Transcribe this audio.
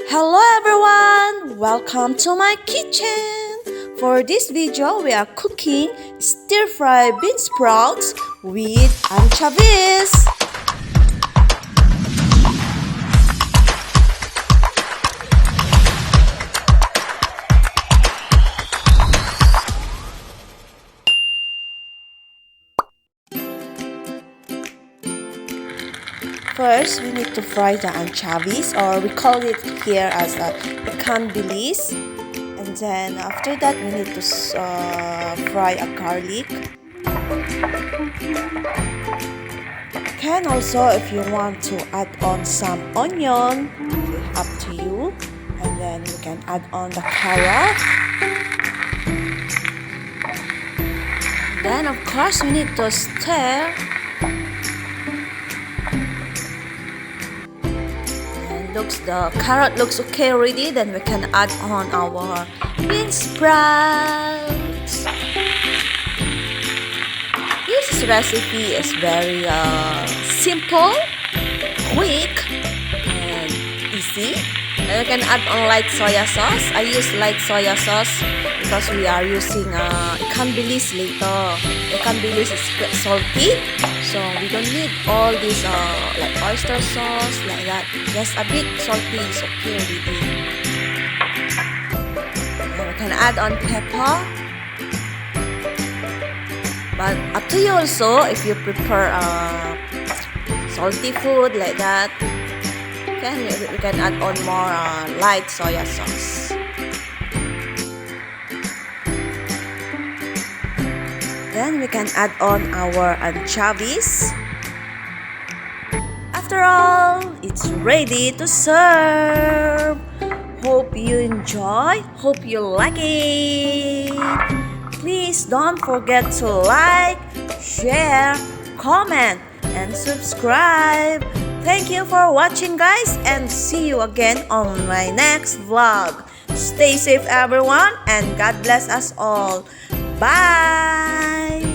Hello everyone! Welcome to my kitchen! For this video, we are cooking stir-fry bean sprouts with anchovies. First, we need to fry the anchovies, or we call it here as ikan bilis. And then after that, we need to fry a garlic. Can also, if you want to add on some onion, up to you. And then you can add on the carrot. Then of course, we need to stir. The carrot looks okay already, then we can add on our bean sprouts. This recipe is very simple, quick, and easy. And we can add on light soya sauce. I use light soya sauce because we are using ikan bilis later. Ikan bilis is quite salty, so we don't need all this like oyster sauce like that. Just a bit salty is okay already. And we can add on pepper, but up to you also if you prefer salty food like that. We can add on more light soya sauce. Then we can add on our anchovies. After all, it's ready to serve. Hope you enjoy. Hope you like it. Please don't forget to like, share, comment, and subscribe. Thank you for watching, guys, and see you again on my next vlog. Stay safe, everyone, and God bless us all. Bye!